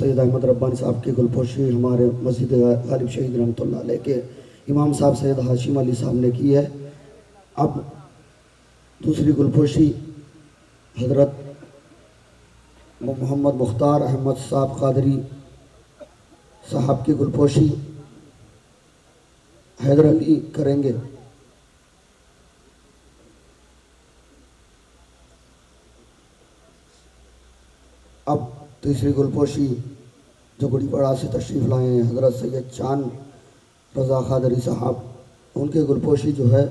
सैयद अहमद रब्बानी साहब की गुलपोशी हमारे मस्जिद गालिब शहीद रहमतुल्लाह अलैह के इमाम साहब सैयद हाशिम अली साहब ने की है। अब दूसरी गुलपोशी हज़रत मोहम्मद मुख्तार अहमद साहब कादरी साहब की गुलपोशी हैदर अली करेंगे। अब तीसरी गुलपोशी जो गुड़ीपड़ा से तशरीफ़ लाए हैं हज़रत सैयद चांद रज़ा कादरी साहब, उनके गुलपोशी जो है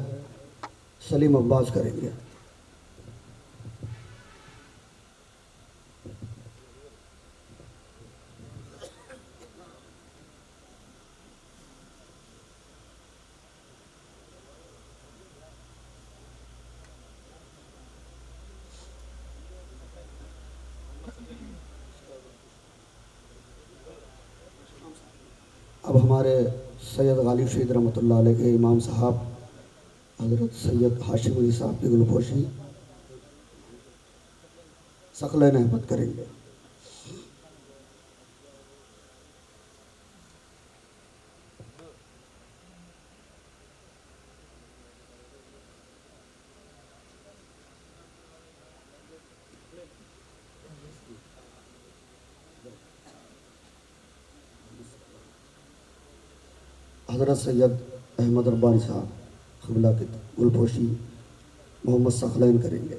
सलीम अब्बास करेंगे। अब हमारे सैयद गालिब शहीद रहमतुल्लाह अलैह के इमाम साहब हज़रत सैयद हाशिम अली साहब की गुलपोशी सकलैन अहमद करेंगे। हज़रत सैयद अहमद रब्बानी साहब क़िबला की गुलपोशी मोहम्मद सकलैन करेंगे।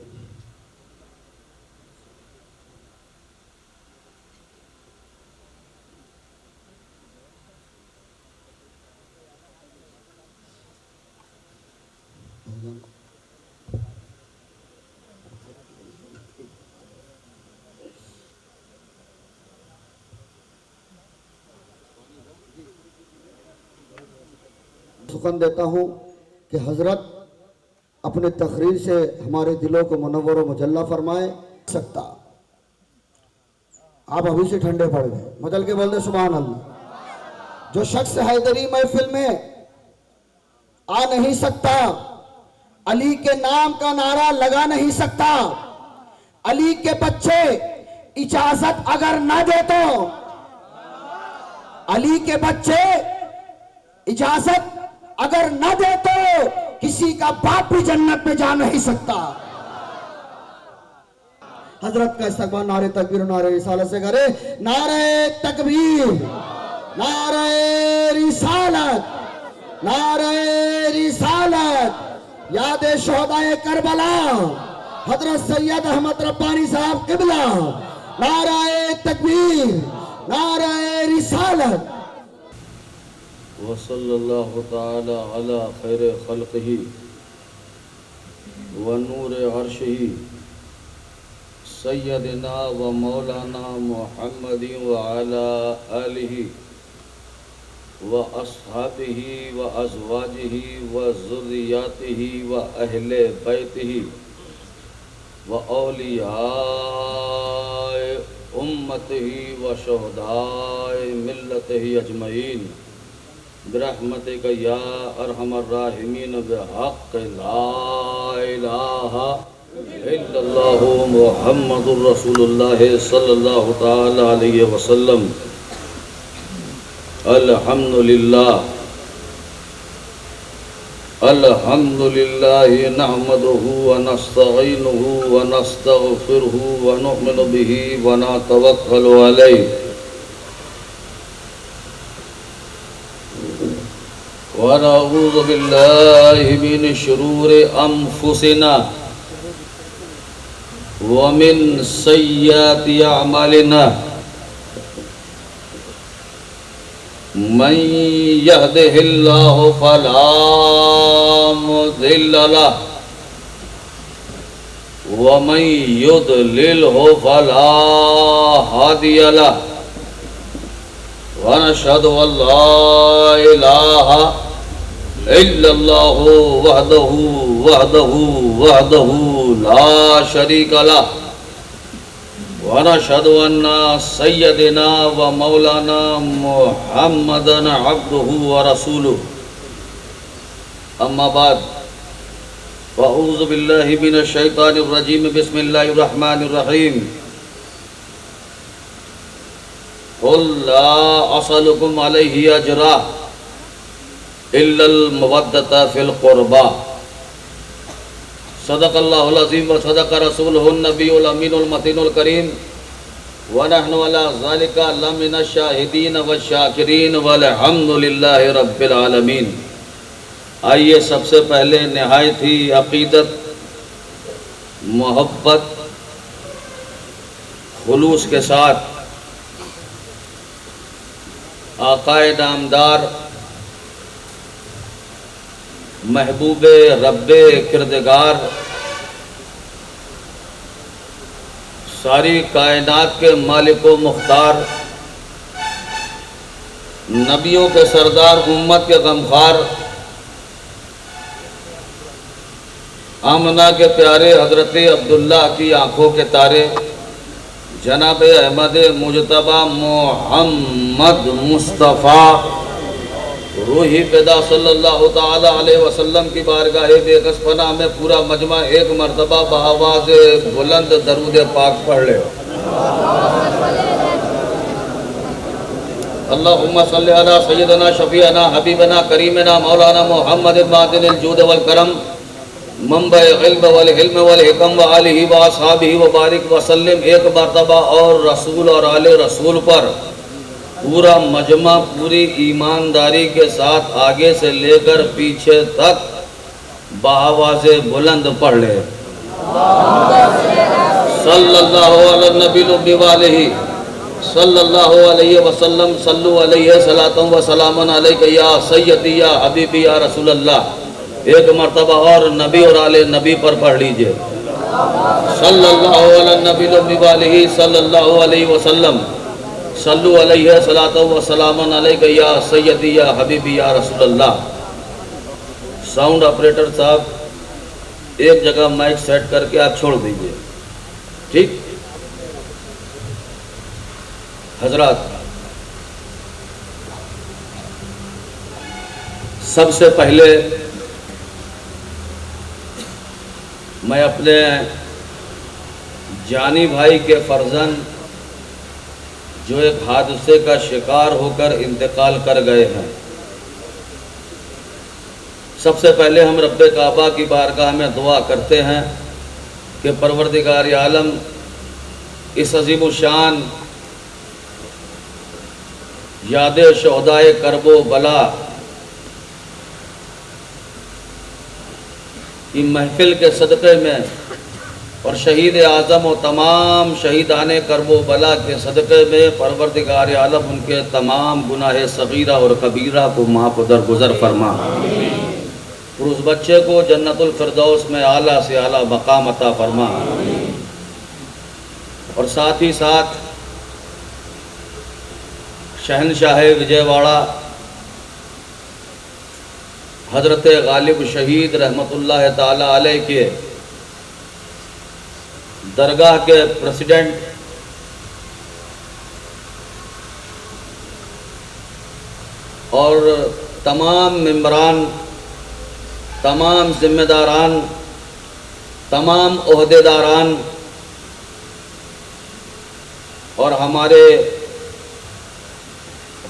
सुखन देता हूँ कि हज़रत अपने तकरीर से हमारे दिलों को मुनव्वर व मुजल्ला फरमाए सकता। आप अभी से ठंडे पड़ गए, मचल के बोल दे सुभान अल्लाह। जो शख्स हैदरी महफिल में आ नहीं सकता, अली के नाम का नारा लगा नहीं सकता, अली के बच्चे इजाजत अगर ना दे तो, अली के बच्चे इजाजत अगर न दे तो किसी का बाप भी जन्नत में जा नहीं सकता। हजरत का इस्तकबाल नारे तकबीर नारे रिसालत से करे। नारे तकबीर, नारे रिसालत, नारे रिसालत। याद शोहदाए करबला हजरत सैयद अहमद रब्बानी साहब क़िबला। नारे तकबीर, नारे रिसालत। वसल्लल्लाहु ताला अला खैर खल्क़िही व नूर अर्शिही सय्यदना व मौलाना मुहम्मदी व अला आलिही व अस्हाबिही व अज़वाजिही व ज़ुर्रियातिही व अहले बैतिही व औलियाए उम्मतिही व शुहदाए मिल्लतिही अजमईन बिरहमतिक या अरहमर राहिमीन बिहक़्क़ ला इलाहा इल्लल्लाहु मुहम्मदुर रसूलुल्लाह सल्लल्लाहु तआला अलैहि वसल्लम। अल्हम्दुलिल्लाह अल्हम्दुलिल्लाह नहमदुहु व नस्तईनुहु व नस्तगफिरुहु व नु'मिनु बिही व नतवक्कलु अलैहि व नऊज़ु बिल्लाहि मिन शुरूरि अनफुसिना व मिन सय्यिआति अअमालिना। मन यहदिहिल्लाहु फला मुदिल्ल लहु व मन युद्लिल्हु फला हादिय लहु। व नशहदु अल्ला इलाहा इल्लल्लाहु वहदहु वहदहु वहदहु ला शरीका लहु। व नशहदु अन्ना सय्यदना व मौलाना मुहम्मदन अब्दुहु व रसूलुहु। अम्मा बाद फ़अऊज़ु बिल्लाहि मिनश शैतानिर रजीम। बिस्मिल्लाहिर रहमानिर रहीम। कुल ला असलुकुम अलैहि अजरा इल्लल मवद्दता फिल कुर्बा। सदक़ल्लाहुल अज़ीम व सदक़ रसूलुहुन नबियुल अमीनुल मतीनुल करीम व नहनु अला ज़ालिका लमिनश शाहिदीन व शाकिरीन वल्हम्दुलिल्लाहि रब्बिल आलमीन। आइए सबसे पहले नहायत ही अक़ीदत, मोहब्बत, खुलूस के साथ आक़ाए नामदार महबूबे रब्बे किरदगार सारी कायनात के मालिक व मुख्तार नबियों के सरदार उम्मत के गमखार आमना के प्यारे हजरत अब्दुल्ला की आंखों के तारे जनाब अहमद मुजतबा मोहम्मद मुस्तफ़ा रूही पैदा सल्लल्लाहु ताला अलैहि वसल्लम की बारगाह बेकस पनाह में पूरा मजमा एक मरतबा बआवाज़ बुलंद दरूद पाक पढ़ ले। अल्लाहुम्मा सल्लि अला सय्यदना शफीअना हबीबना करीमना मौलाना मुहम्मद मादिनिल जूद वल करम मंबा इल्म वल हिल्म वल हिकम व आलिहि व असहाबिहि व बारिक व सल्लिम। एक मरतबा और रसूल और आले रसूल पर पूरा मजमा पूरी ईमानदारी के साथ आगे से लेकर पीछे तक बआवाज़े बुलंद पढ़ ले। सल्लल्लाहु अला नबील वालिही सल्लल्लाहु अलैहि वसल्लम सल्लु अलैहि सलातम व सलामन अलैका या सय्यदी या हबीबी या रसूल अल्लाह। एक मरतबा और नबी और आले नबी पर पढ़ लीजिए। सल्लल्लाहु अला नबील वालिही सल्लल्लाहु अलैहि वसल्लम सल्लु अलैहि सलातु व सलामन अलैका या सय्यदी या हबीबी या रसूल अल्लाह। साउंड ऑपरेटर साहब एक जगह माइक सेट करके आप छोड़ दीजिए, ठीक। हजरात, सबसे पहले मैं अपने जानी भाई के फर्जंद जो एक हादसे का शिकार होकर इंतकाल कर गए हैं, सबसे पहले हम रब्बे काबा की बारगाह में दुआ करते हैं कि परवरदिगार आलम इस अजीम शान याद शोहदाए करबो बला की महफिल के सदक़े में और शहीद आज़म और तमाम शहीदाने करबो बला के सदक़े में परवरदिगार आलम उनके तमाम गुनाह सगीरा और कबीरा को माफ़ दरगुज़र फरमा। और उस बच्चे को जन्नतुल फिरदौस में आला से आला मकाम अता फरमा। और साथ ही साथ शहनशाह विजयवाड़ा हज़रत गालिब शहीद रहमतुल्लाह ताला अलैह के दरगाह के प्रेसिडेंट और तमाम मेंबरान, तमाम जिम्मेदारान, तमाम ओहदेदारान और हमारे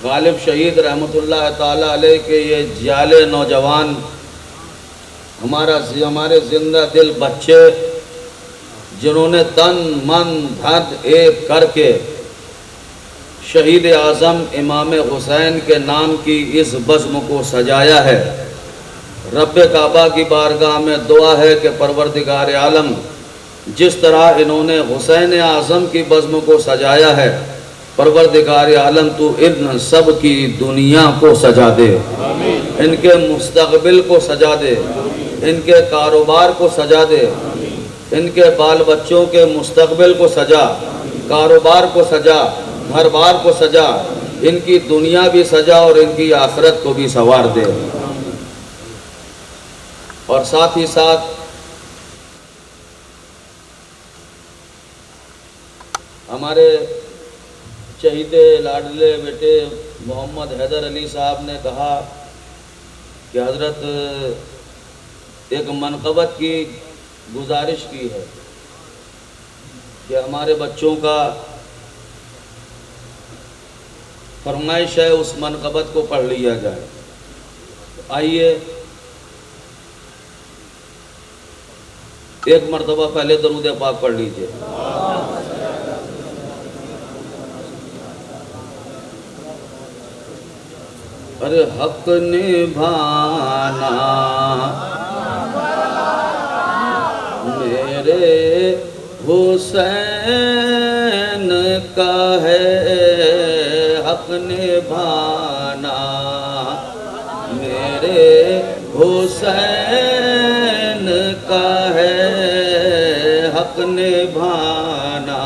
गालिब शहीद रहमतुल्लाह ताला अलैह के ये जाले नौजवान, हमारे ज़िंदा दिल बच्चे जिन्होंने तन मन धन एक करके शहीद आज़म इमाम हुसैन के नाम की इस बज़्म को सजाया है। रब्बे काबा की बारगाह में दुआ है कि परवरदिगार आलम जिस तरह इन्होंने हुसैन आज़म की बज़्म को सजाया है, परवरदिगार आलम तू इन सब की दुनिया को सजा दे, इनके मुस्तक़बिल को सजा दे, इनके कारोबार को सजा दे, इनके बाल बच्चों के मुस्तक़बिल को सजा, कारोबार को सजा, घर बार को सजा, इनकी दुनिया भी सजा और इनकी आखिरत को भी संवार दे। और साथ ही साथ हमारे शहीदे लाडले बेटे मोहम्मद हैदर अली साहब ने कहा कि हज़रत एक मनक़बत की गुजारिश की है कि हमारे बच्चों का फरमाइश है उस मनक़बत को पढ़ लिया जाए। आइए एक मरतबा पहले दरूद पाक पढ़ लीजिए। अरे हक निभाना मेरे हुसैन का है, हक निभाना मेरे हुसैन का है, हक निभाना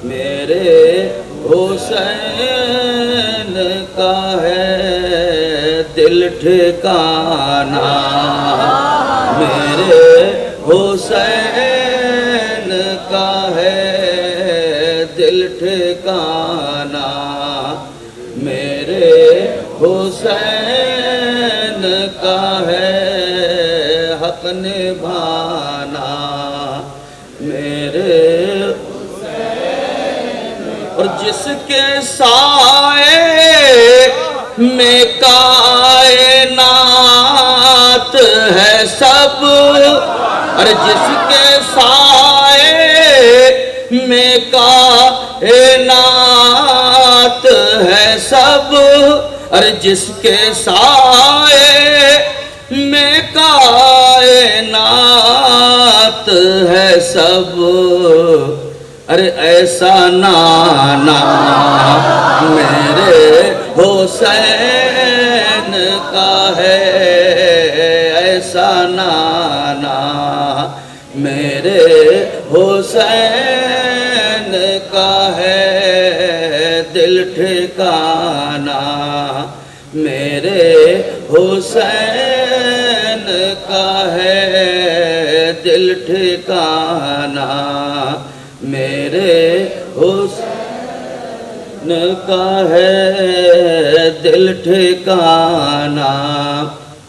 मेरे हुसैन का है, दिल ठिकाना मेरे हुसैन का है, दिल ठिकाना मेरे हुसैन का है, हक निभाना मेरे। और जिसके साए में कायनात है सब, अरे जिसके साए में कायनात है सब, अरे जिसके साए में कायनात है सब, अरे ऐसा नाना मेरे हुसैन का है, ऐसा नाना मेरे हुसैन का है, दिल ठिकाना मेरे हुसैन का है, दिल ठिकाना मेरे हुसैन का है, दिल ठिकाना।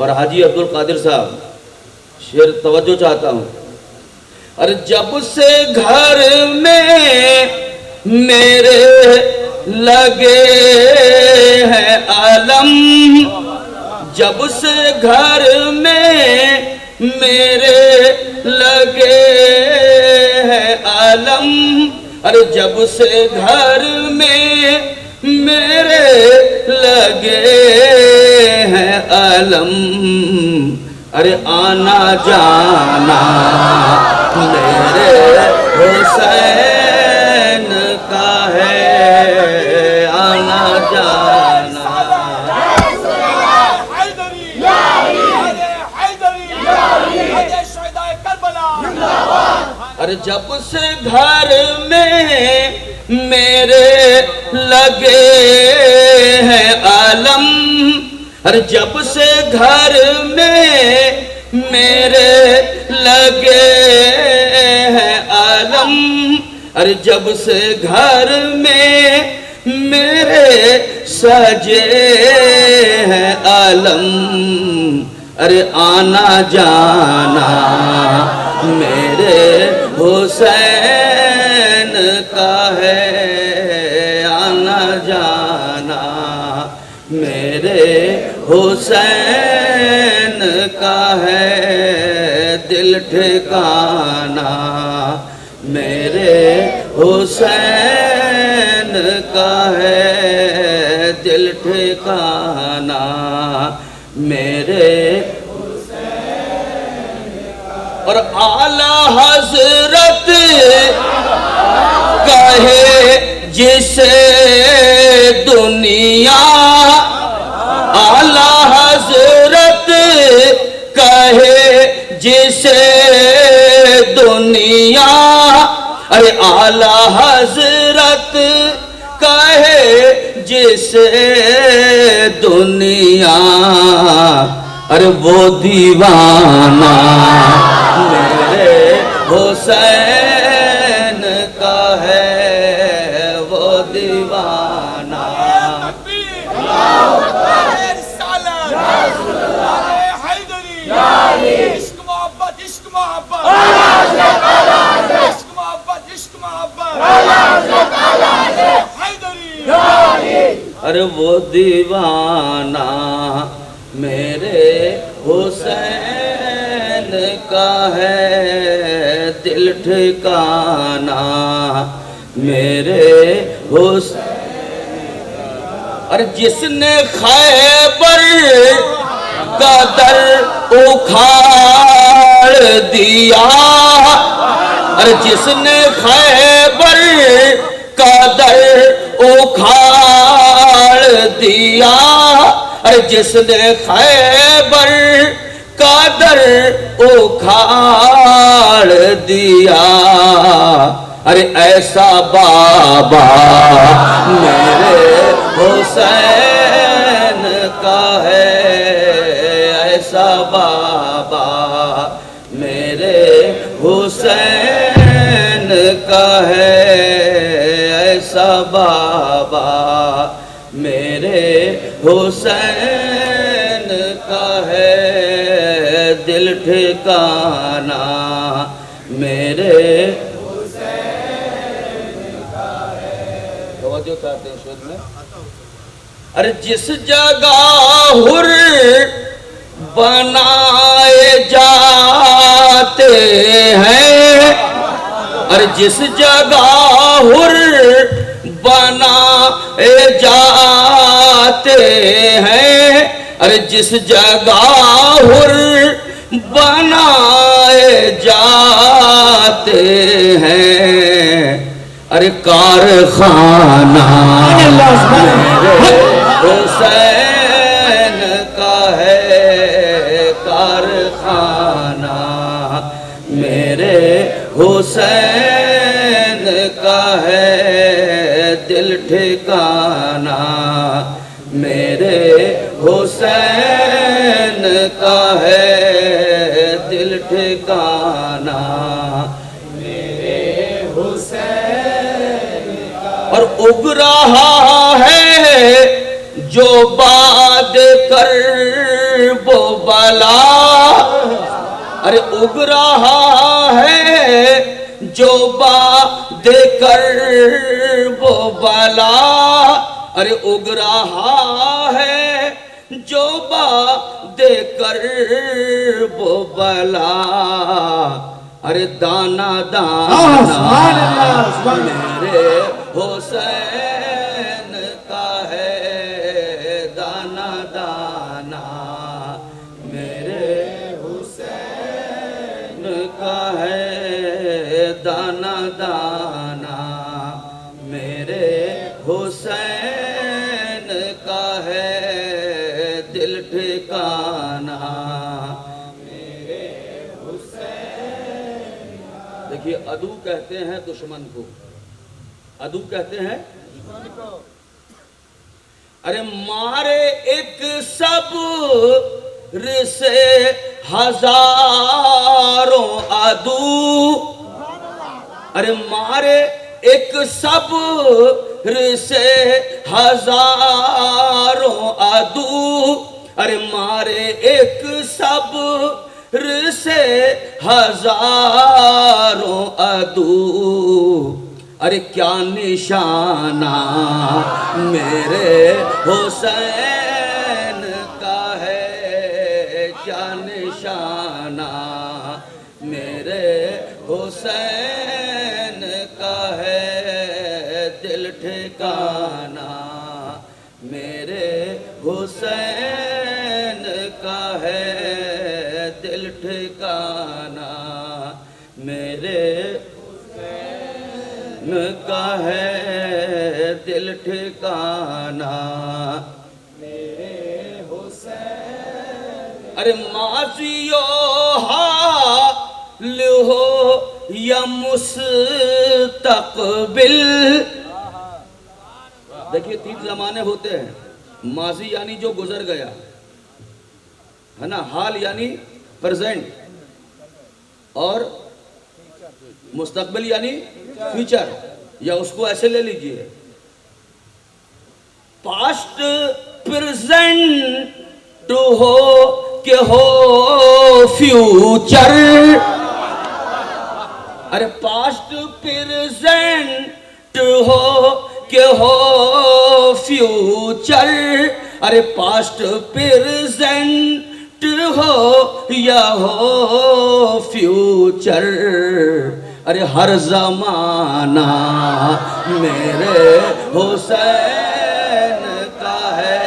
और हाजी अब्दुल कादिर साहब शेर तवज्जो चाहता हूँ। अरे जब से घर में मेरे लगे हैं आलम, जब से घर में मेरे लगे हैं आलम, अरे जब से घर में मेरे लगे हैं आलम, अरे आना जाना मेरे हुसैन का है, आना जाना। अरे जब से घर में मेरे लगे हैं आलम, अरे जब से घर में मेरे लगे हैं आलम, अरे जब से घर में मेरे सजे हैं आलम, अरे आना जाना मेरे हुसैन का है, आना जाना मेरे हुसैन का है, दिल ठिकाना मेरे हुसैन का है, दिल ठिकाना मेरे। और आला हजरत कहे जिसे दुनिया, आला हजरत कहे जिसे दुनिया, अरे आला हजरत कहे जिसे दुनिया, अरे वो दीवाना मेरे हुसैन का है, वो दीवाना। इश्क मोहब्बत इश्क मोहब्बत इश्क मोहब्बत इश्क मोहब्बत हैदरी अरे वो दीवाना मेरे हुसैन का है, दिल ठिकाना मेरे हुसैन। अरे जिसने खैबर का दर उखाड़ दिया, अरे जिसने खैबर का दर उखाड़ दिया, अरे जिसने खैबर का दर उखाड़ दिया, अरे ऐसा बाबा मेरे हुसैन का है, ऐसा बाबा मेरे हुसैन का है, ऐसा बाबा मेरे हुसैन का है, दिल ठिकाना मेरे हुसैन का है। तवज्जो चाहते हैं शेर में। अरे जिस जगह हुर बनाए जाते हैं, अरे जिस जगह हुर बनाए जाते हैं, अरे जिस जगह हुर बनाए जाते हैं, अरे कारखाना मेरे हुसैन का है, कारखाना मेरे हुसैन का है, दिल ठिकाना मेरे हुसैन का है, दिल ठिकाना मेरे हुसैन का। और उग रहा है जो बाद कर वो बला, अरे उग रहा है जो बाद कर वो बला, अरे उग रहा है जो बाद कर वो बला, अरे दाना दाना मेरे हुसैन का है, दाना दाना मेरे हुसैन का है, दाना दाना मेरे हुसैन का है, दिल ठिकाना मेरे हुसैन। देखिए अदू कहते हैं दुश्मन को, अदू कहते हैं दुश्मन को। अरे मारे एक सब से हजारों अदू, अरे मारे एक सब से हजारों अदू, अरे मारे एक सब से हजारों अदू, अरे क्या निशाना मेरे हुसैन का है, क्या निशाना मेरे हुसैन का है, दिल ठिकाना मेरे हुसैन का है, दिल ठिकाना मेरे हुसैन का है, दिल ठिकाना मेरे हुसैन। अरे माजियो हाल हो या मुस्तकबिल, देखिए 3 जमाने होते हैं, माजी यानी जो गुजर गया है ना, हाल यानी प्रेजेंट, और मुस्तकबिल यानी फ्यूचर, या उसको ऐसे ले लीजिए पास्ट प्रेजेंट हो के हो फ्यूचर, अरे पास्ट प्रेजेंट हो के हो फ्यूचर, अरे पास्ट प्रेजेंट हो या हो फ्यूचर, अरे हर जमाना मेरे हुसैन का है।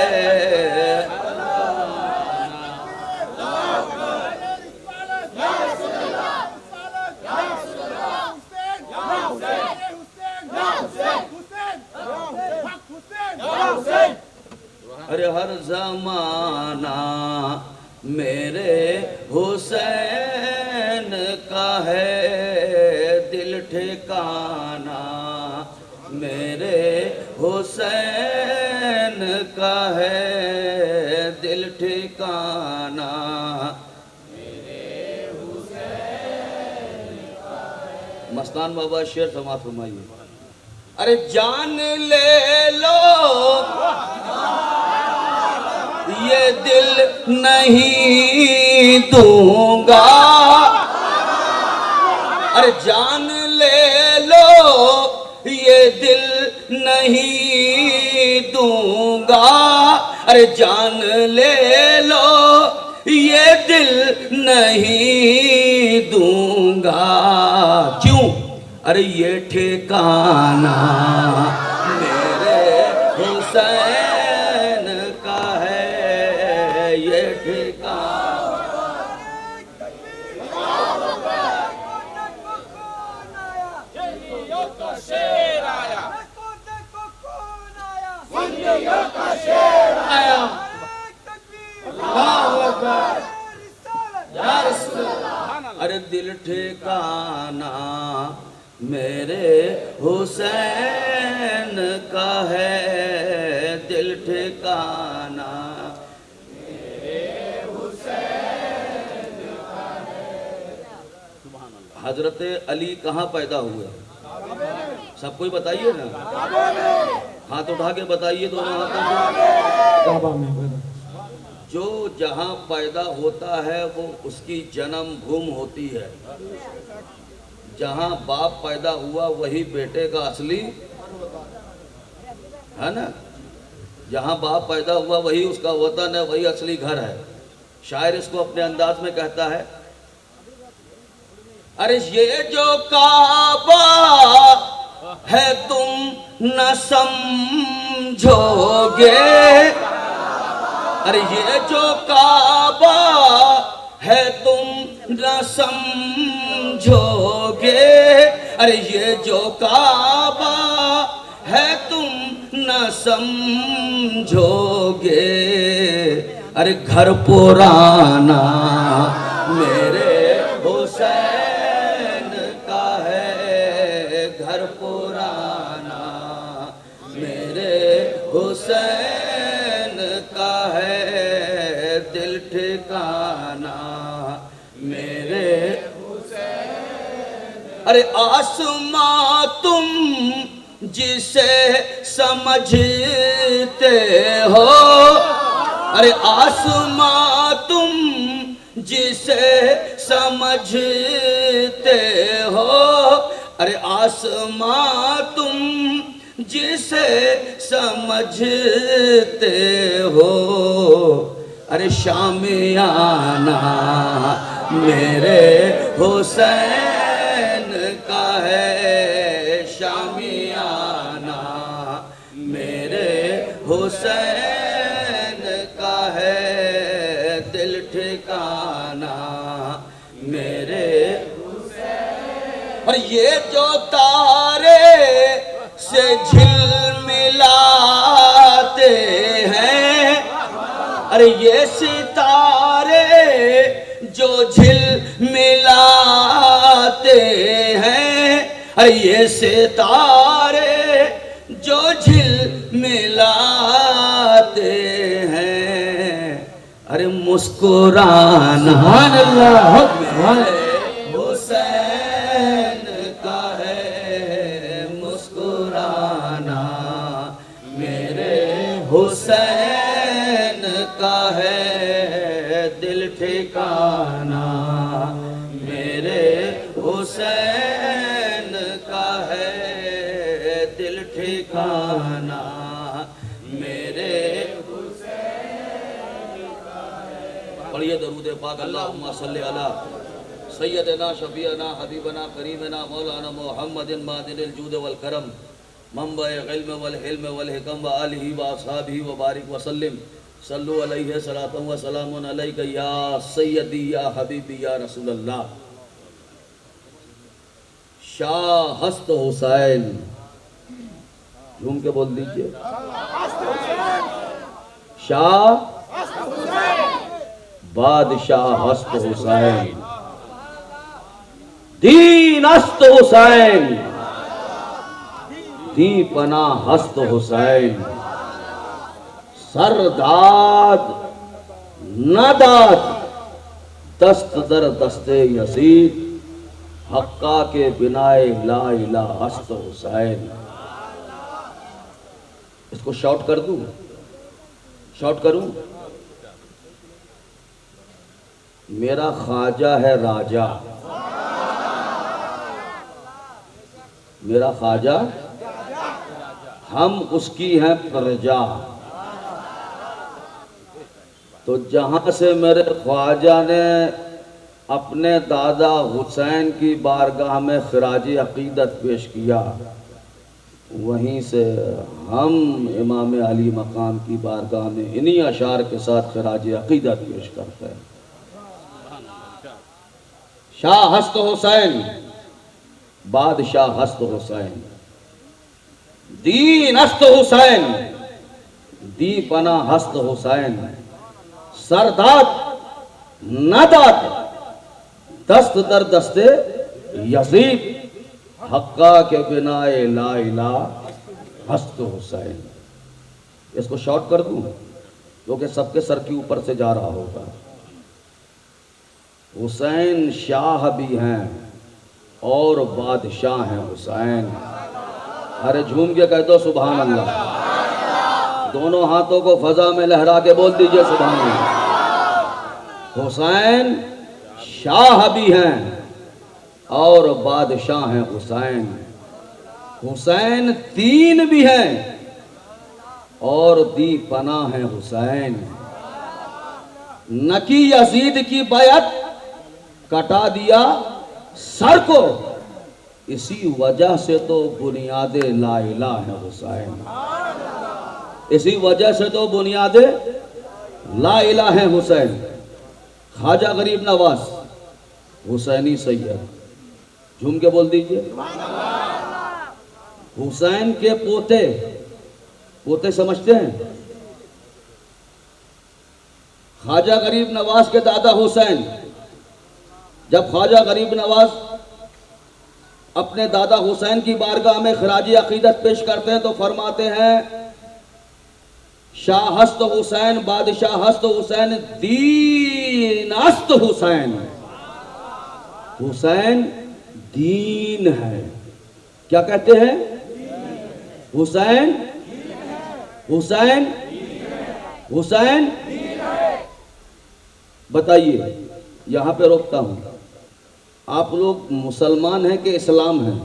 अरे हर जमाना मेरे हुसैन का है, दिल ठिकाना मेरे हुसैन का है, दिल ठिकाना मस्तान बाबा शेर समाप्त फरमाइए। अरे जान ले लो ये दिल नहीं दूंगा, अरे जान ले लो ये दिल नहीं दूंगा, अरे जान ले लो ये दिल नहीं दूंगा। क्यों? अरे ये ठिकाना मेरे हुसैन का है, ये ठिकाना। अरे दिल ठिकाना मेरे हुसैन का है, दिल ठिकाना मेरे हुसैन का है। हजरत अली कहाँ पैदा हुए? सब कोई बताइए ना, हाथ उठा के बताइए दोनों हाथों में। जो जहाँ पैदा होता है वो उसकी जन्म भूमि होती है। जहाँ बाप पैदा हुआ वही बेटे का असली है ना, जहाँ बाप पैदा हुआ वही उसका वतन है, वही असली घर है। शायर इसको अपने अंदाज में कहता है, अरे ये जो काबा है तुम न समझोगे, अरे ये जो काबा है तुम न समझोगे, अरे ये जो काबा है तुम न समझोगे, अरे घर पुराना मेरे हुसैन का है, घर पुराना मेरे हुसैन का है, दिल ठिकाना मेरे हुसैन। अरे आसमां तुम जिसे समझते हो, अरे आसमां तुम जिसे समझते हो, अरे आसमां तुम जिसे समझते हो, अरे शामियाना मेरे हुसैन का है, शामियाना मेरे हुसैन का है, दिल ठिकाना मेरे हुसैन। और ये जो तारे से झिलमिलाते हैं, अरे ये सितारे जो झिलमिलाते हैं, अरे ये सितारे जो झिलमिलाते हैं, अरे मुस्कुराना हुसैन का है, मुस्कुराना मेरे हुसैन का है, दिल ठिकाना मेरे हुसैन का है, दिल ठिकाना पढ़िए दरूद पाक। अल्लाहुम्मा सल्ली अला सय्यदना शफीअना हबीबना करीमना मौलाना मुहम्मदिन मादिनिल जूद वल करम मंबए इल्म वल हिल्म वल हिकम व आलिहि व असहाबिहि व बारिक वसल्लिम सल्लु अलैहि सलातु व सलामुन अलैका या सय्यदी या हबीबी या रसूलल्लाह। शाह हस्त हुसैन, झूम के बोल दीजिए, शाह बादशाह हस्त हुसैन, दीन हस्त हुसैन, दीपना हस्त हुसैन, सरदाद नदाद दस्त दर दस्ते यजीद, हक्का के बिनाए ला इला हस्त हुसैन। इसको शॉर्ट कर दूं, शॉर्ट करूं? मेरा ख्वाजा है राजा, मेरा ख्वाजा, हम उसकी हैं प्रजा। तो जहां से मेरे ख्वाजा ने अपने दादा हुसैन की बारगाह में खिराज अकीदत पेश किया, वहीं से हम इमाम अली मकाम की बारगाह में इन्हीं अशार के साथ खिराज अकीदत पेश करते हैं। शाह हस्त हुसैन, बादशाह हस्त हुसैन, दीन हस्त हुसैन, दीपना हस्त हुसैन, सरदाद नदाद दस्त दर दस्ते यजीद, हक्का के बिनाए ला इला हस्त हुसैन। इसको शॉर्ट कर दूं क्योंकि सबके सर के ऊपर से जा रहा होगा। हुसैन शाह भी हैं और बादशाह हैं हुसैन। अरे झूम के कह दो सुभान अल्लाह, दोनों हाथों को फजा में लहरा के बोल दीजिए सुभान अल्लाह। हुसैन शाह भी हैं और बादशाह हैं हुसैन। हुसैन दीन भी हैं और दीपना है हुसैन। न कि यजीद की बैत कटा दिया सर को, इसी वजह से तो बुनियादे ला इलाहा है हुसैन। इसी वजह से तो बुनियादे ला इलाहा है हुसैन। ख्वाजा गरीब नवाज हुसैनी सैयद, झूम के बोल दीजिए। हुसैन के पोते, पोते समझते हैं? ख्वाजा गरीब नवाज के दादा हुसैन, जब ख्वाजा गरीब नवाज अपने दादा हुसैन की बारगाह में खिराजी अकीदत पेश करते हैं तो फरमाते हैं शाह हस्त हुसैन, बादशाह हस्त हुसैन, दीन हस्त हुसैन। हुसैन दीन है। क्या कहते हैं? हुसैन, हुसैन, हुसैन। बताइए, यहां पे रोकता हूं, आप लोग मुसलमान हैं कि इस्लाम हैं?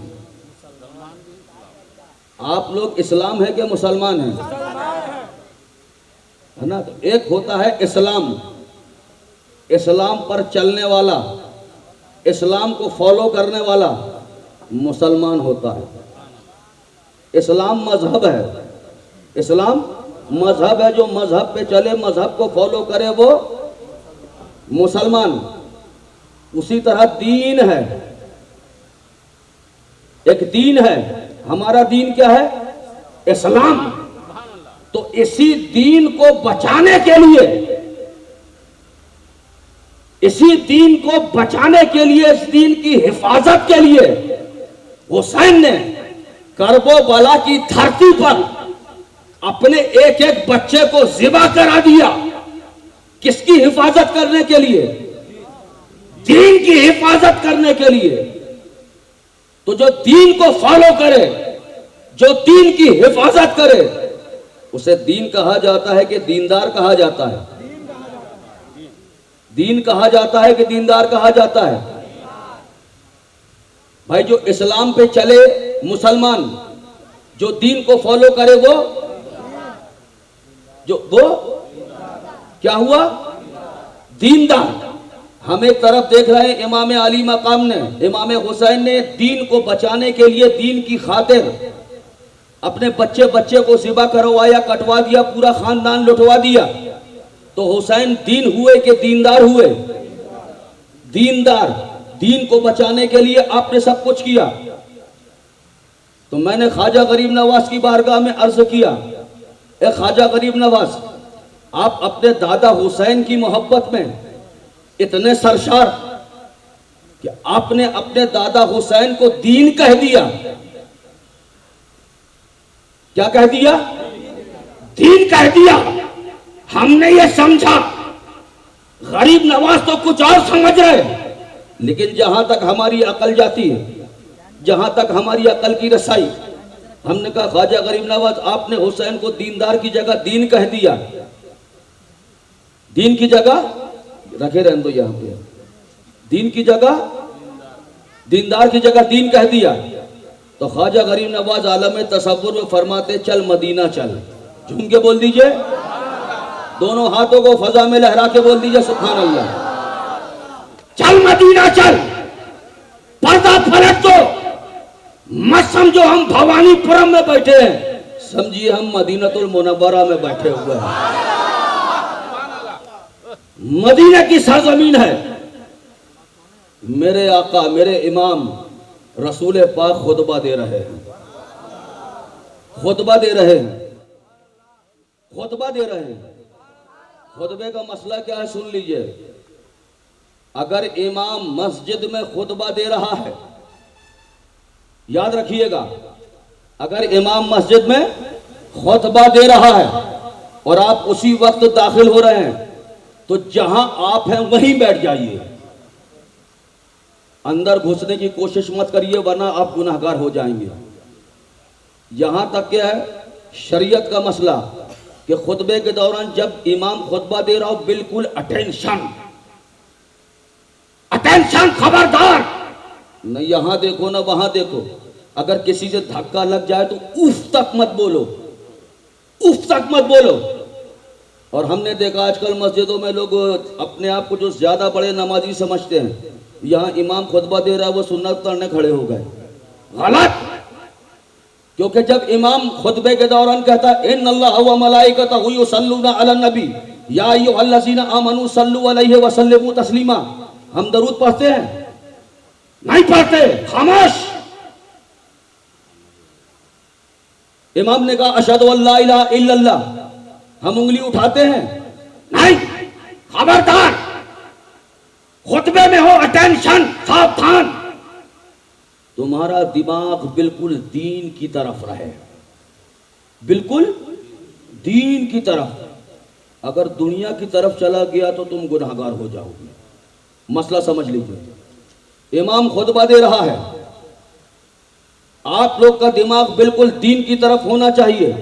आप लोग इस्लाम है कि मुसलमान हैं? है ना? तो एक होता है इस्लाम, इस्लाम पर चलने वाला, इस्लाम को फॉलो करने वाला मुसलमान होता है। इस्लाम मजहब है, इस्लाम मजहब है। जो मजहब पे चले, मजहब को फॉलो करे, वो मुसलमान। उसी तरह दीन है, एक दीन है। हमारा दीन क्या है? इस्लाम। तो इसी दीन को बचाने के लिए, इसी दीन को बचाने के लिए, इस दीन की हिफाजत के लिए हुसैन ने करबो बला की धरती पर अपने एक एक बच्चे को ज़िबा करा दिया। किसकी हिफाजत करने के लिए? दीन की हिफाजत करने के लिए। तो जो दीन को फॉलो करे, जो दीन की हिफाजत करे, उसे दीन कहा जाता है कि दीनदार कहा जाता है? दीन कहा जाता है कि दीनदार कहा जाता है? भाई, जो इस्लाम पे चले मुसलमान, जो दीन को फॉलो करे, वो क्या हुआ? दीनदार। हम एक तरफ देख रहे हैं इमाम अली मकाम ने, इमाम हुसैन ने दीन को बचाने के लिए, दीन की खातिर अपने बच्चे बच्चे को ज़िबा करवाया, कटवा दिया, पूरा खानदान लुटवा दिया। तो हुसैन दीन हुए कि दीनदार हुए? दीनदार। दीन को बचाने के लिए आपने सब कुछ किया। तो मैंने ख्वाजा गरीब नवाज की बारगाह में अर्ज किया, ए ख्वाजा गरीब नवाज, आप अपने दादा हुसैन की मोहब्बत में इतने सरशार कि आपने अपने दादा हुसैन को दीन कह दिया। क्या कह दिया? दीन कह दिया। हमने ये समझा गरीब नवाज तो कुछ और समझ रहे, लेकिन जहां तक हमारी अकल जाती है, जहां तक हमारी अकल की रसाई, हमने कहा ख्वाजा गरीब नवाज, आपने हुसैन को दीनदार की जगह दीन कह दिया। दीन की जगह रखे रहने दो, यहां पे दीन की जगह, दीनदार की जगह दीन कह दिया। तो ख्वाजा गरीब नवाज आलम तसव्वुर में फरमाते, चल मदीना चल। झूम के बोल दीजिए, दोनों हाथों को फजा में लहरा के बोल दीजिए सुभान अल्लाह। चल मदीना चल। पर्दा पलट दो, मत समझो हम भवानीपुरम में बैठे हैं, समझिए हम मदीनतुल मुनव्वरा में बैठे हुए हैं। मदीना की सरजमीन है। मेरे आका, मेरे इमाम रसूल पाक खुतबा दे रहे हैं, खुतबा दे रहे हैं, खुतबा दे रहे हैं। खुतबे का मसला क्या है सुन लीजिए। अगर इमाम मस्जिद में खुतबा दे रहा है, याद रखिएगा, अगर इमाम मस्जिद में खुतबा दे रहा है और आप उसी वक्त दाखिल हो रहे हैं, तो जहां आप हैं वहीं बैठ जाइए, अंदर घुसने की कोशिश मत करिए, वरना आप गुनाहगार हो जाएंगे। यहां तक क्या है शरीयत का मसला कि खुतबे के दौरान जब इमाम खुतबा दे रहा हो, बिल्कुल अटेंशन, अटेंशन, खबरदार, न यहां देखो ना वहां देखो। अगर किसी से धक्का लग जाए तो उफ तक मत बोलो, उफ तक मत बोलो। और हमने देखा आजकल मस्जिदों में लोग अपने आप को जो ज्यादा बड़े नमाजी समझते हैं, यहां इमाम खुतबा दे रहा है वो सुन्नत पढ़ने खड़े हो गए। गलत। क्योंकि जब इमाम खुतबे के दौरान कहता है इन्नल्लाह व मलाइकतहु युसल्लूना अलन नबी या अय्युहल्लज़ीना आमनू सल्लु अलैहि व सल्लिमू तस्लीमा, हम दरूद पढ़ते हैं? नहीं पढ़ते, खामोश। इमाम ने कहा अशहदु अल्ला इलाहा इल्लल्लाह, हम उंगली उठाते हैं? नहीं, खबरदार। खुतबे में हो अटेंशन, सावधान। तुम्हारा दिमाग बिल्कुल दीन की तरफ रहे, बिल्कुल दीन की तरफ। अगर दुनिया की तरफ चला गया तो तुम गुनाहगार हो जाओगे। मसला समझ लीजिए। इमाम खुतबा दे रहा है, आप लोग का दिमाग बिल्कुल दीन की तरफ होना चाहिए।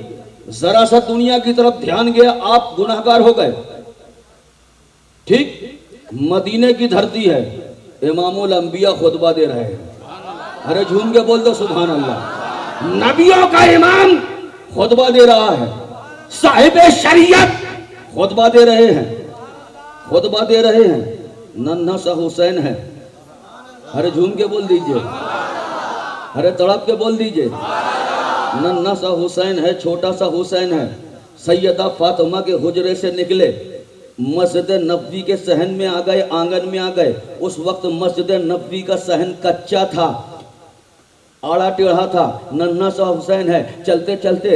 जरा सा दुनिया की तरफ ध्यान गया, आप गुनाहगार हो गए। ठीक, मदीने की धरती है, इमामुल अंबिया खुतबा दे रहे हैं। अरे झूम के बोल दो सुभान अल्लाह। नबियों का इमाम खुतबा दे रहा है, साहिब शरीयत खुतबा दे रहे हैं, खुतबा दे रहे हैं। नन्हा सा हुसैन है। अरे झूम के बोल दीजिए, अरे तड़प के बोल दीजिए। नन्हा सा हुसैन है, छोटा सा हुसैन है। सैयदा फातिमा के हुजरे से निकले, मस्जिद नबवी के सहन में आ गए, आंगन में आ गए। उस वक्त मस्जिद नबवी का सहन कच्चा था, आड़ा टेढ़ा था। नन्हा सा हुसैन है, चलते चलते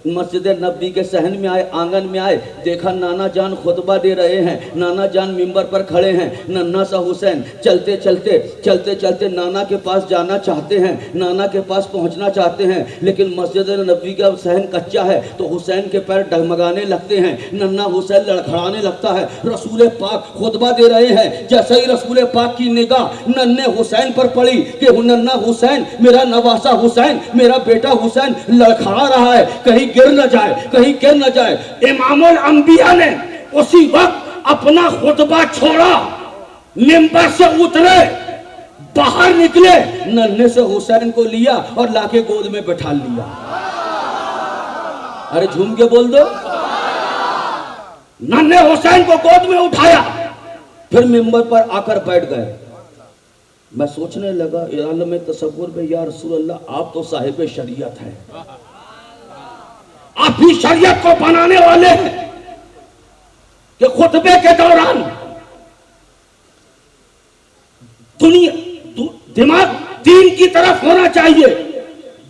मस्जिद नबवी के सहन में आए, आंगन में आए, देखा नाना जान खुतबा दे रहे हैं, नाना जान मिंबर पर खड़े हैं। नन्हा सा हुसैन चलते चलते चलते चलते नाना के पास जाना चाहते हैं, नाना के पास पहुंचना चाहते हैं, लेकिन मस्जिद नबवी का सहन कच्चा है, तो हुसैन के पैर डगमगाने लगते हैं, नन्हा हुसैन लड़खड़ाने लगता है। रसूल पाक खुतबा दे रहे हैं, जैसे ही रसूल पाक की निगाह नन्हे हुसैन पर पड़ी कि नन्हा हुसैन, मेरा नवासा हुसैन, मेरा बेटा हुसैन लड़खड़ा रहा है, कहीं गिर न जाए, कहीं गिर न जाए। इमामुल अंबिया ने उसी वक्त अपना खुतबा छोड़ा, मिंबर से उतरे, बाहर निकले, नन्हे से हुसैन को लिया और लाके गोद में बैठा लिया। अरे झूम के बोल दो। नन्हे हुसैन को गोद में उठाया, फिर मिंबर पर आकर बैठ गए। मैं सोचने लगा आलम तसव्वुर में, या रसूल अल्लाह आप तो साहिब शरीयत हैं, आप भी शरीयत को बनाने वाले हैं कि खुतबे के दौरान दुनिया दिमाग दीन की तरफ होना चाहिए,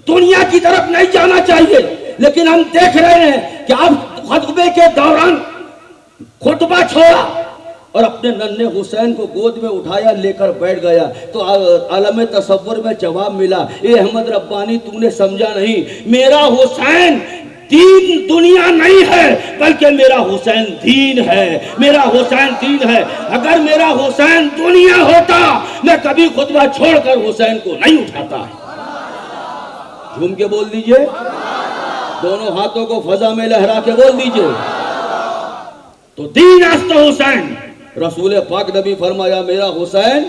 दुनिया की तरफ नहीं जाना चाहिए। लेकिन हम देख रहे हैं कि आप खुतबे के दौरान खुतबा छोड़ा और अपने नन्हे हुसैन को गोद में उठाया, लेकर बैठ गया। तो आलम तसव्वुर में जवाब मिला, ए अहमद रब्बानी तूने समझा नहीं, मेरा हुसैन दीन दुनिया नहीं है, बल्कि मेरा हुसैन दीन है, मेरा हुसैन दीन है। अगर मेरा हुसैन दुनिया होता मैं कभी खुतबा छोड़कर हुसैन को नहीं उठाता। झूम के बोल दीजिए, दोनों हाथों को फजा में लहरा के बोल दीजिए। तो दीन अस्त हुसैन, रसूल पाक नबी फरमाया मेरा हुसैन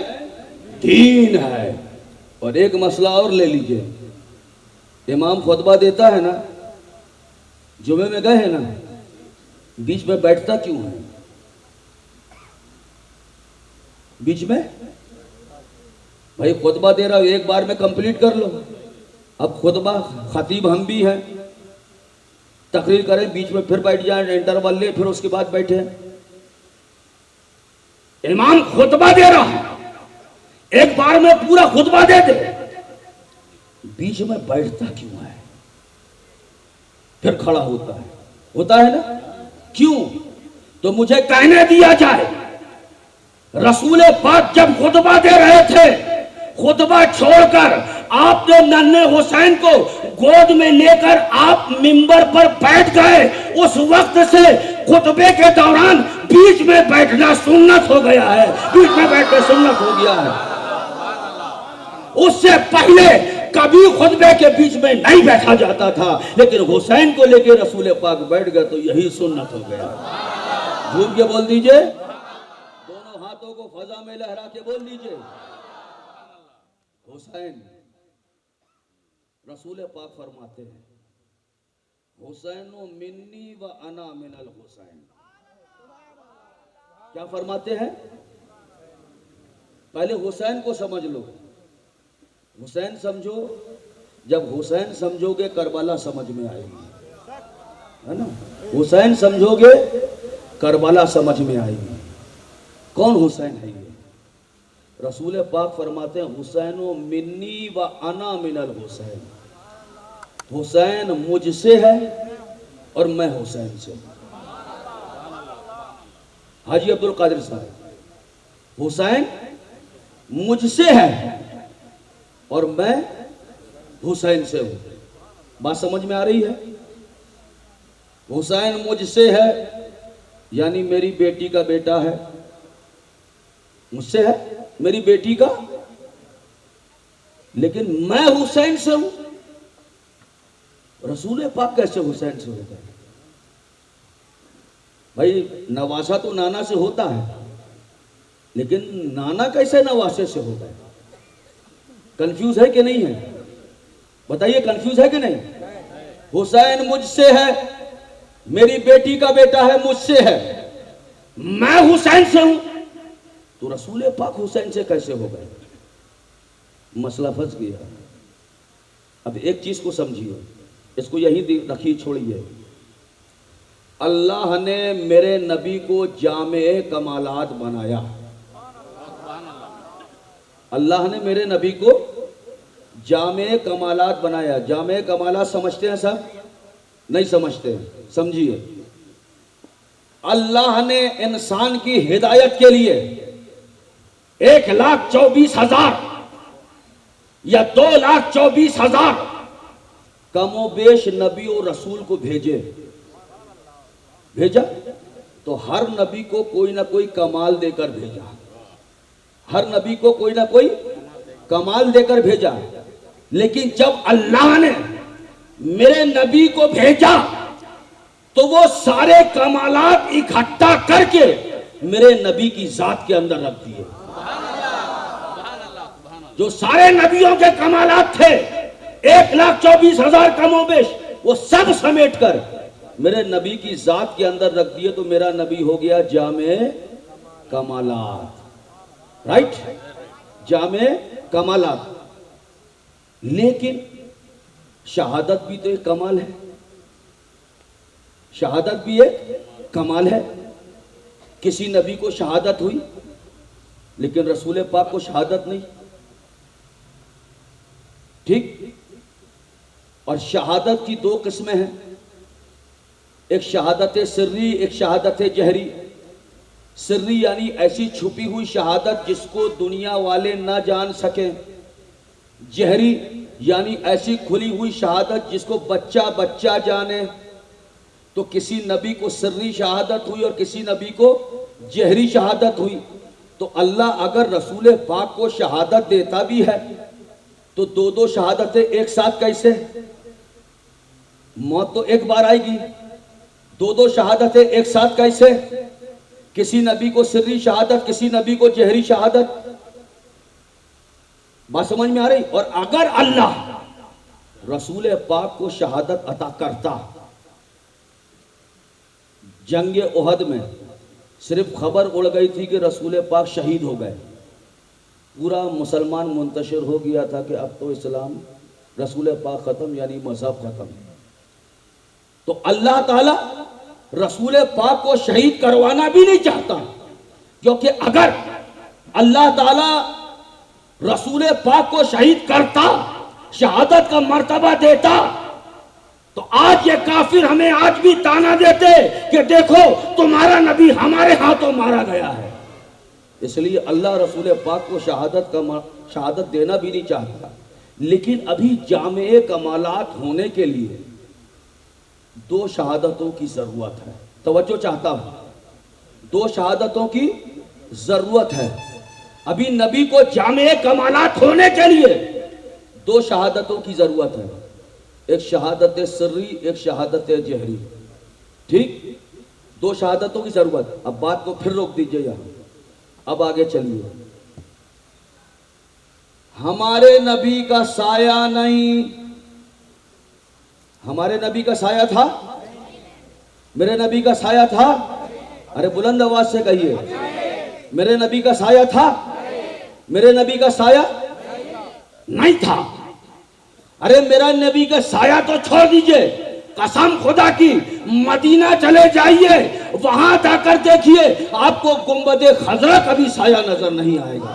दीन है। और एक मसला और ले लीजिए, इमाम खुतबा देता है ना, जुमे में गए हैं ना, बीच में बैठता क्यों है? बीच में भाई खुतबा दे रहा हूं, एक बार में कंप्लीट कर लो। अब खुतबा खतीब हम भी हैं, तकरीर करें, बीच में फिर बैठ जाए, इंटरवल ले, फिर उसके बाद बैठे। इमाम खुतबा दे रहा है, एक बार में पूरा खुतबा दे दे, बीच में बैठता क्यों है? फिर खड़ा होता है ना, क्यों? तो मुझे कहने दिया जाए, रसूल पाक जब खुतबा दे रहे थे, खुतबा छोड़कर आपने नन्हे हुसैन को गोद में लेकर आप मिंबर पर बैठ गए, उस वक्त से खुतबे के दौरान बीच में बैठना सुन्नत हो गया है, बीच में बैठना सुन्नत हो गया है। उससे पहले कभी खुतबे के बीच में नहीं बैठा जाता था, लेकिन हुसैन को लेकर रसूल पाक बैठ गए तो यही सुन्नत हो गया। झूम के बोल दीजिए, दोनों हाथों को फजा में लहरा के बोल दीजिए, हुसैन। रसूल पाक फरमाते हैं, हुसैनो मिन्नी व अना मिनल हुसैन। क्या फरमाते हैं? पहले हुसैन को समझ लो, हुसैन समझो, जब हुसैन समझोगे करबला समझ में आएगी, है ना? हुसैन समझोगे करबला समझ में आएगी। कौन हुसैन है ये? रसूल पाक फरमाते हैं, हुसैनो मिन्नी व अना मिनल हुसैन। हुसैन मुझसे है और मैं हुसैन से। हाजी अब्दुल कादिर साहब, हुसैन मुझसे है और मैं हुसैन से हूं। बात समझ में आ रही है? हुसैन मुझसे है यानी मेरी बेटी का बेटा है, मुझसे है, मेरी बेटी का, लेकिन मैं हुसैन से हूं। रसूल पाक कैसे हुसैन से होता है? भाई नवासा तो नाना से होता है, लेकिन नाना कैसे नवासे से होता है? कंफ्यूज है कि नहीं है? बताइए, कंफ्यूज है कि नहीं? हुसैन मुझसे है, मेरी बेटी का बेटा है, मुझसे है, मैं हुसैन से हूं, तो रसूल पाक हुसैन से कैसे हो गए? मसला फंस गया। अब एक चीज को समझिए, इसको यही रखिए, छोड़िए। अल्लाह ने मेरे नबी को जामे कमालात बनाया। अल्लाह ने मेरे नबी को जामे कमालात बनाया। जामे कमालात समझते हैं सब? नहीं समझते हैं, समझिए। अल्लाह ने इंसान की हिदायत के लिए 1,24,000 या 2,24,000 कमोबेश नबी और रसूल को भेजा। तो हर नबी को कोई ना कोई कमाल देकर भेजा, हर नबी को कोई ना कोई कमाल देकर भेजा। लेकिन जब अल्लाह ने मेरे नबी को भेजा तो वो सारे कमालात इकट्ठा करके मेरे नबी की जात के अंदर रख दिए। जो सारे नबियों के कमालात थे 1,24,000 कमोबेश, वो सब समेट कर मेरे नबी की जात के अंदर रख दिए। तो मेरा नबी हो गया जामे कमालात, राइट, जामे कमालात। लेकिन शहादत भी तो एक कमाल है, शहादत भी एक कमाल है। किसी नबी को शहादत हुई लेकिन रसूल पाक को शहादत नहीं, ठीक। और शहादत की दो किस्में हैं, एक शहादत सिर्री, एक शहादत जहरी। सिर्री यानी ऐसी छुपी हुई शहादत जिसको दुनिया वाले ना जान सकें। जहरी यानी ऐसी खुली हुई शहादत जिसको बच्चा बच्चा जाने। तो किसी नबी को सिर्री शहादत हुई और किसी नबी को जहरी शहादत हुई। तो अल्लाह अगर रसूल पाक को शहादत देता भी है तो दो दो शहादतें एक साथ कैसे? मौत तो एक बार आएगी, दो दो शहादतें एक साथ कैसे? किसी नबी को सिर्री शहादत, किसी नबी को जहरी शहादत। बात समझ में आ रही? और अगर अल्लाह रसूल पाक को शहादत अता करता, जंग उहद में सिर्फ खबर उड़ गई थी कि रसूल पाक शहीद हो गए, पूरा मुसलमान मुंतशिर हो गया था कि अब तो इस्लाम, रसूल पाक खत्म, यानी मजहब खत्म। तो अल्लाह ताला रसूल पाक को शहीद करवाना भी नहीं चाहता, क्योंकि अगर अल्लाह ताला रसूल पाक को शहीद करता, शहादत का मर्तबा देता, तो आज ये काफिर हमें आज भी ताना देते कि देखो तुम्हारा नबी हमारे हाथों मारा गया है। इसलिए अल्लाह रसूल पाक को शहादत देना भी नहीं चाहता। लेकिन अभी जामे कमालात होने के लिए दो शहादतों की जरूरत है। तवज्जो चाहता हूं, दो शहादतों की जरूरत है। अभी नबी को जामे कमालात होने के लिए दो शहादतों की जरूरत है, एक शहादत सिर्री, एक शहादत जहरी, ठीक। दो शहादतों की जरूरत। अब बात को फिर रोक दीजिए यहां, अब आगे चलिए। हमारे नबी का साया नहीं, हमारे नबी का साया था, मेरे नबी का साया था। अरे बुलंद आवाज से कहिए, मेरे नबी का साया था, मेरे नबी का साया नहीं था। अरे मेरा नबी का साया तो छोड़ दीजिए, कसम खुदा की, मदीना चले जाइए, वहां जाकर देखिए आपको गुंबदे खजरा का भी साया नजर नहीं आएगा।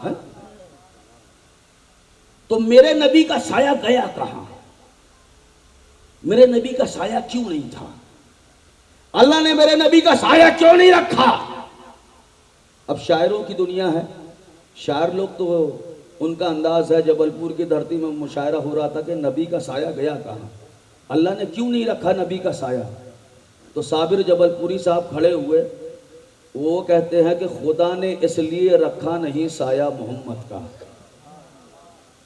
है? तो मेरे नबी का साया गया कहां? मेरे नबी का साया क्यों नहीं था? अल्लाह ने मेरे नबी का साया क्यों नहीं रखा? अब शायरों की दुनिया है, शायर लोग तो उनका अंदाज है, जबलपुर की धरती में मुशायरा हो रहा था कि नबी का साया गया कहाँ, अल्लाह ने क्यों नहीं रखा नबी का साया। तो साबिर जबलपुरी साहब खड़े हुए, वो कहते हैं कि खुदा ने इसलिए रखा नहीं साया मोहम्मद का,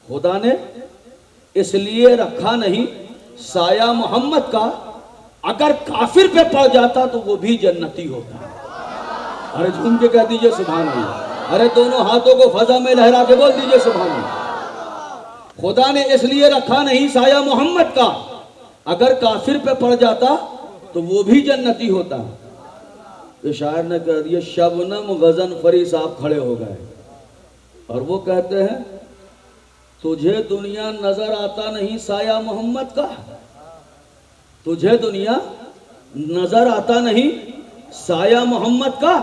खुदा ने इसलिए रखा नहीं साया मोहम्मद का, अगर काफिर पे पड़ जाता तो वो भी जन्नती होता। अरे झूम के कह दीजिए सुभान अल्लाह। अरे दोनों हाथों को फजा में लहरा के बोल दीजिए सुभान अल्लाह। खुदा ने इसलिए रखा नहीं साया मोहम्मद का, अगर काफिर पे पड़ जाता तो वो भी जन्नती होता। ये शायर ने कह दिया, शबनम गजन फरी साहब खड़े हो गए और वो कहते हैं, तुझे दुनिया नजर आता नहीं साया मोहम्मद का, तुझे दुनिया नजर आता नहीं साया मोहम्मद का,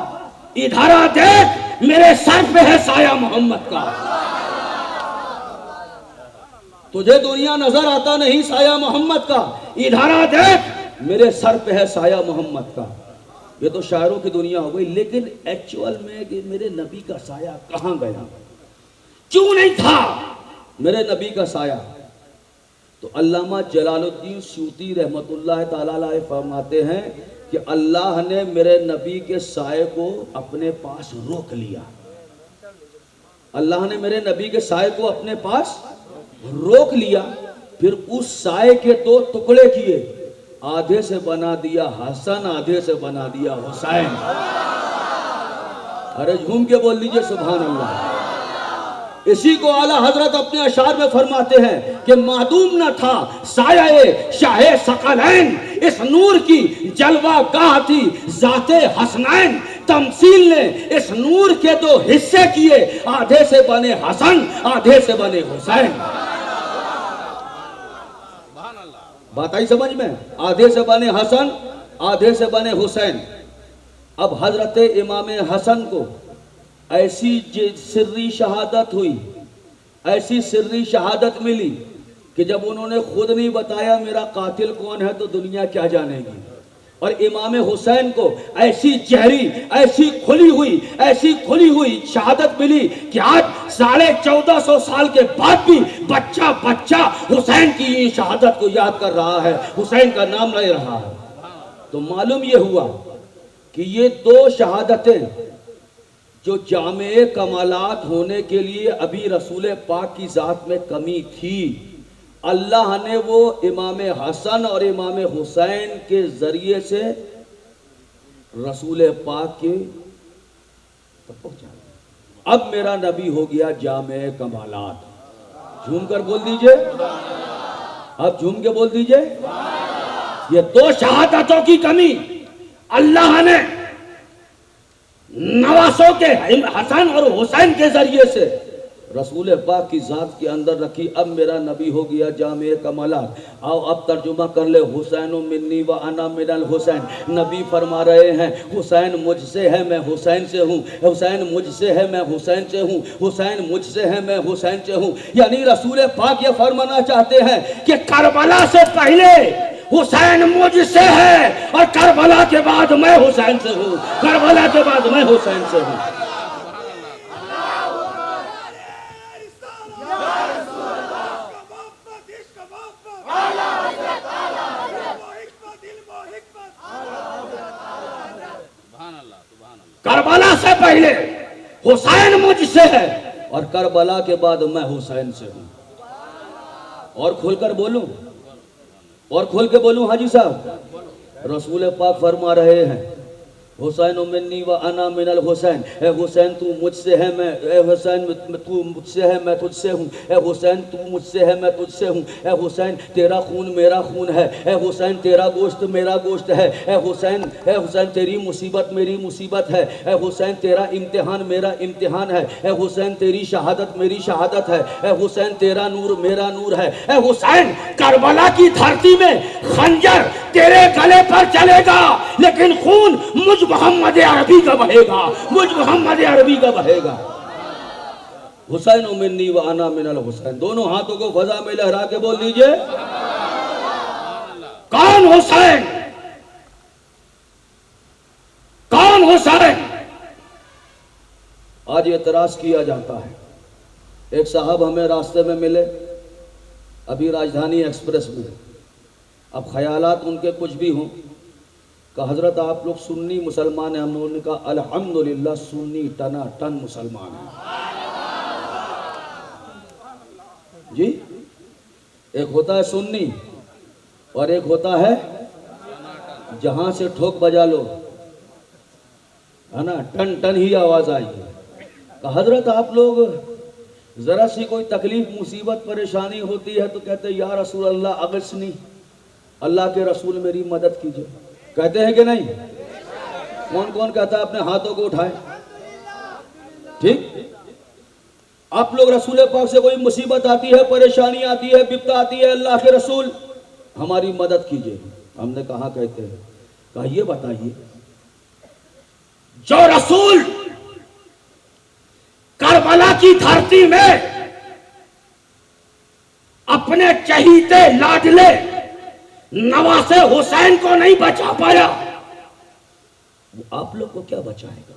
इधर आ देख मेरे सर पे है साया मोहम्मद का। तुझे दुनिया नजर आता नहीं साया मोहम्मद का, इधर आ देख मेरे सर पे है साया मोहम्मद का। ये तो शायरों की दुनिया हो गई, लेकिन एक्चुअल में कि मेरे नबी का साया कहां गया, क्यों नहीं था मेरे नबी का साया? तो अल्लामा जलालुद्दीन सूती रहमतुल्लाह ताला अलैह फरमाते हैं कि अल्लाह ने मेरे नबी के साये को अपने पास रोक लिया। अल्लाह ने मेरे नबी के साये को अपने पास रोक लिया, फिर उस साये के दो टुकड़े किए, आधे से बना दिया हसन, आधे से बना दिया हुसैन। अरे झूम के बोल लीजिए सुभान अल्लाह। इसी को आला हजरत अपने अशार में फरमाते हैं कि मादूम न था साया शाहे सकलैन, इस नूर की जलवा गाह थी जाते हसनैन। तमसील ने इस नूर के दो हिस्से किए, आधे से बने हसन, आधे से बने हुसैन। बात आई समझ में? आधे से बने हसन, आधे से बने हुसैन। अब हजरत इमाम हसन को ऐसी सिर्री शहादत हुई, ऐसी सिर्री शहादत मिली कि जब उन्होंने खुद नहीं बताया मेरा कातिल कौन है तो दुनिया क्या जानेगी। और इमाम हुसैन को ऐसी जहरी, ऐसी खुली हुई शहादत मिली कि आज 1450 साल के बाद भी बच्चा बच्चा हुसैन की ये शहादत को याद कर रहा है, हुसैन का नाम ले रहा है। तो मालूम ये हुआ कि ये दो शहादतें जो जामे कमालात होने के लिए अभी रसूल पाक की जात में कमी थी, अल्लाह ने वो इमाम हसन और इमाम हुसैन के जरिए से रसूल पाक के तक पहुंचा। अब मेरा नबी हो गया जामे कमालात। झूम कर बोल दीजिए, अब झूम के बोल दीजिए। ये दो शहादतों की कमी अल्लाह ने नवासों के हसन और हुसैन के जरिए से रसूल पाक की जात के अंदर रखी। अब मेरा नबी हो गया जामे कमालात। आओ अब तर्जुमा कर ले, हुसैन मिन्नी व अना मिनल हुसैन। नबी फरमा रहे हैं हुसैन मुझसे है मैं हुसैन से हूँ, हुसैन मुझसे है मैं हुसैन से हूँ, हुसैन मुझसे है मैं हुसैन से हूँ। यानी रसूल पाक ये फरमाना चाहते हैं कि करबला से पहले हुसैन मुझसे है और करबला के बाद मैं हुसैन से हूँ, करबला के बाद मैं हुसैन से हूँ। करबला से पहले हुसैन मुझसे है और करबला के बाद मैं हुसैन से हूं। और खुलकर बोलूं, और खोल के बोलूं हाजी साहब, रसूल पाक फरमा रहे हैं हुसैन मिन्नी व अना मिनल हुसैन। ए हुसैन तू मुझसे है मैं, ए हुसैन तू मुझसे है मैं तुझसे हूँ, ए हुसैन तू मुझसे है मैं तुझसे हूँ, ए हुसैन तेरा खून मेरा खून है, ए हुसैन तेरा गोश्त मेरा गोश्त है, ए हुसैन तेरी मुसीबत मेरी मुसीबत है, ए हुसैन तेरा इम्तिहान मेरा इम्तिहान है, ए हुसैन तेरी शहादत मेरी शहादत है, ए हुसैन तेरा नूर मेरा नूर है। ए हुसैन करबला की धरती में खंजर तेरे गले पर चलेगा लेकिन खून मुझ मोहम्मद अरबी का बहेगा, मुझ मोहम्मद अरबी का बहेगा। हुसैन मिन्नी व अना मिनल हुसैन। दोनों हाथों को फजा में लहरा के बोल दीजिए, कौन हुसैन, कौन हुसैन। आज एतराज किया जाता है। एक साहब हमें रास्ते में मिले अभी राजधानी एक्सप्रेस में। अब ख्यालात उनके कुछ भी हों, कहा हजरत आप लोग सुन्नी मुसलमान हैं। हम लोगों ने कहा अल्हम्दुलिल्लाह सुन्नी टना टन मुसलमान हैं जी। एक होता है सुन्नी और एक होता है जहां से ठोक बजा लो, है ना, टन टन ही आवाज आई है। कहा हजरत आप लोग जरा सी कोई तकलीफ मुसीबत परेशानी होती है तो कहते या रसूल अल्लाह अगसनी, अल्लाह के रसूल मेरी मदद कीजिए। कहते हैं कि नहीं? कौन कौन कहता है? अपने हाथों को उठाए। ठीक, आप लोग रसूल पाक से कोई मुसीबत आती है, परेशानी आती है, विपदा आती है, अल्लाह के रसूल हमारी मदद कीजिए। हमने कहा कहते हैं? कहा ये बताइए, जो रसूल करबला की धरती में अपने चहीते लाडले नवासे हुसैन को नहीं बचा पाया, वो आप लोग को क्या बचाएगा?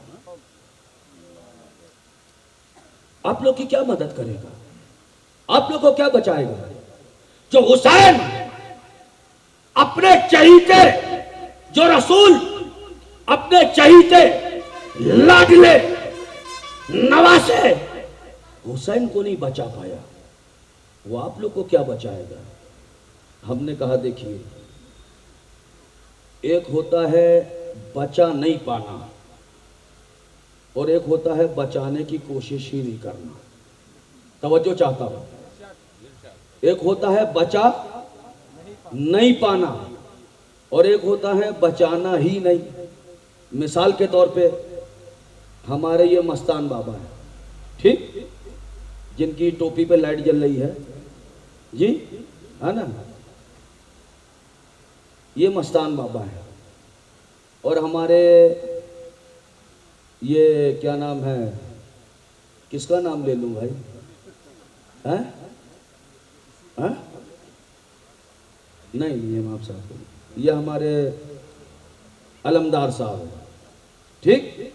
आप लोग की क्या मदद करेगा? आप लोग को क्या बचाएगा? जो हुसैन अपने चहीते, जो रसूल अपने चहीते लाडले नवासे हुसैन को नहीं बचा पाया, वो आप लोग को क्या बचाएगा? हमने कहा देखिए, एक होता है बचा नहीं पाना और एक होता है बचाने की कोशिश ही नहीं करना। तवज्जो चाहता हूं। एक होता है बचा नहीं पाना और एक होता है बचाना ही नहीं। मिसाल के तौर पे हमारे ये मस्तान बाबा है, ठीक, जिनकी टोपी पे लाइट जल रही है जी, है ना, ये मस्तान बाबा है। और हमारे ये क्या नाम है, किसका नाम ले लूं भाई, हैं हैं, नहीं ये आप साहब, ये हमारे अलमदार साहब है, ठीक।